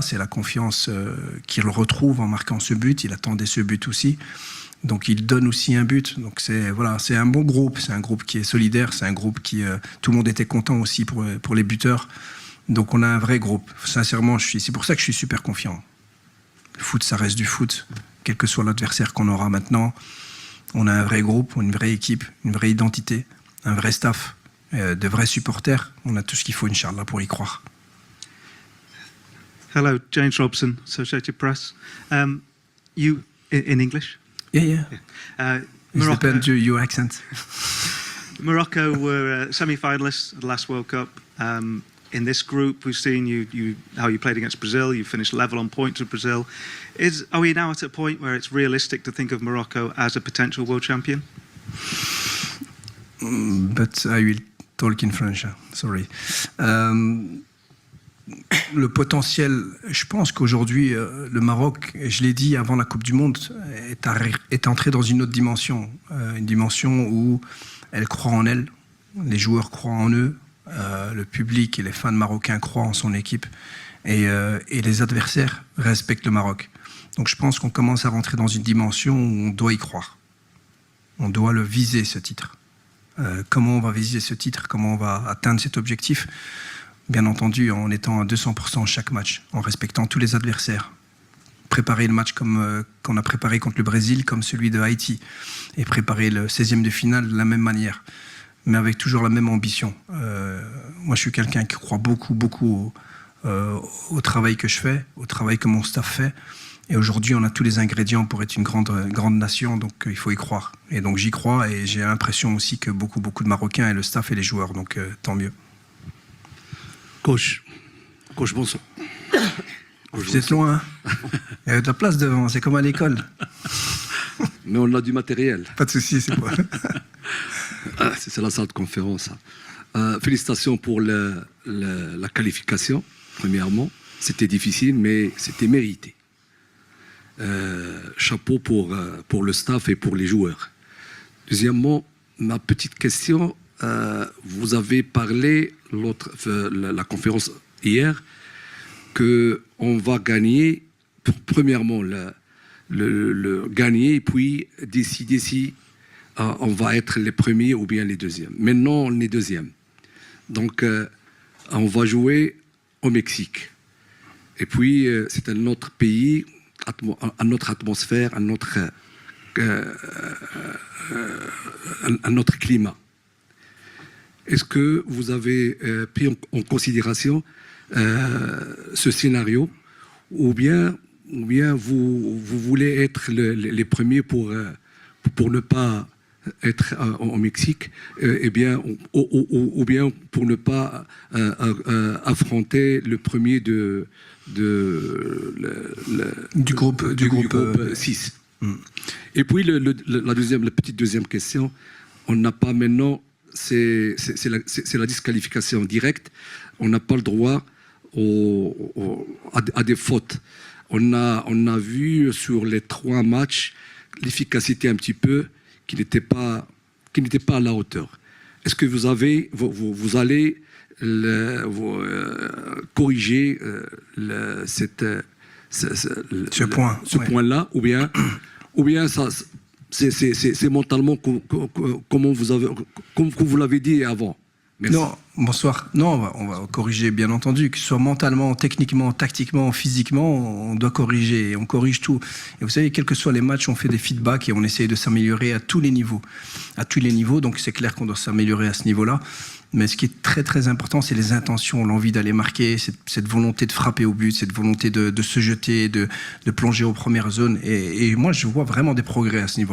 C'est la confiance qu'il retrouve en marquant ce but. Il attendait ce but aussi. Donc il donne aussi un but. Donc c'est un bon groupe. C'est un groupe qui est solidaire. C'est un groupe qui... tout le monde était content aussi pour les buteurs. Donc on a un vrai groupe. Sincèrement, c'est pour ça que je suis super confiant. Le foot, ça reste du foot. Quel que soit l'adversaire qu'on aura maintenant, on a un vrai groupe, une vraie équipe, une vraie identité, un vrai staff, de vrais supporters. On a tout ce qu'il faut, Inch'Allah, pour y croire. Hello, James Robson, Associated Press. You in English? Yeah. It depends on your accent. Morocco were semi-finalists at the last World Cup. In this group, we've seen how you played against Brazil. You finished level on points with Brazil. Are we now at a point where it's realistic to think of Morocco as a potential world champion? But I will talk in French. Sorry. Le potentiel, je pense qu'aujourd'hui, le Maroc, je l'ai dit avant la Coupe du Monde, est entré dans une autre dimension. Une dimension où elle croit en elle, les joueurs croient en eux, le public et les fans marocains croient en son équipe et les adversaires respectent le Maroc. Donc je pense qu'on commence à rentrer dans une dimension où on doit y croire. On doit le viser, ce titre. Comment on va viser ce titre? Comment on va atteindre cet objectif? Bien entendu, en étant à 200% chaque match, en respectant tous les adversaires. Préparer le match comme qu'on a préparé contre le Brésil, comme celui de Haïti. Et préparer le 16e de finale de la même manière. Mais avec toujours la même ambition. Moi, je suis quelqu'un qui croit beaucoup au travail que je fais, au travail que mon staff fait. Et aujourd'hui, on a tous les ingrédients pour être une grande nation, donc il faut y croire. Et donc j'y crois, et j'ai l'impression aussi que beaucoup de Marocains, et le staff et les joueurs, donc tant mieux. Coach bonsoir. Vous êtes loin, hein? Il y a de la place devant, c'est comme à l'école. Mais on a du matériel. Pas de souci, c'est quoi? C'est la salle de conférence. Félicitations pour la qualification, premièrement. C'était difficile, mais c'était mérité. Chapeau pour le staff et pour les joueurs. Deuxièmement, ma petite question, vous avez parlé, la conférence hier, qu'on va gagner, premièrement, le gagner, et puis d'ici, on va être les premiers ou bien les deuxièmes. Maintenant, on est deuxième. Donc, on va jouer au Mexique. Et puis, c'est un autre pays, une autre atmosphère, un autre climat. Est-ce que vous avez pris en considération ce scénario, ou bien vous voulez être les premiers pour ne pas être au Mexique, ou bien pour ne pas affronter le premier du groupe 6. Et puis la petite deuxième question, on n'a pas maintenant, c'est la disqualification directe, on n'a pas le droit à des fautes. On a vu sur les 3 matchs l'efficacité un petit peu qui n'était pas à la hauteur. Est-ce que vous allez corriger ce point-là, ou bien ça, c'est mentalement comme vous l'avez dit avant? Merci. Non, bonsoir. Non, on va corriger, bien entendu, que ce soit mentalement, techniquement, tactiquement, physiquement, on doit corriger, et on corrige tout. Et vous savez, quels que soient les matchs, on fait des feedbacks et on essaye de s'améliorer à tous les niveaux. À tous les niveaux, donc c'est clair qu'on doit s'améliorer à ce niveau-là. Mais ce qui est très important, c'est les intentions, l'envie d'aller marquer, cette volonté de frapper au but, cette volonté de se jeter, de plonger aux premières zones. Et moi, je vois vraiment des progrès à ce niveau-là.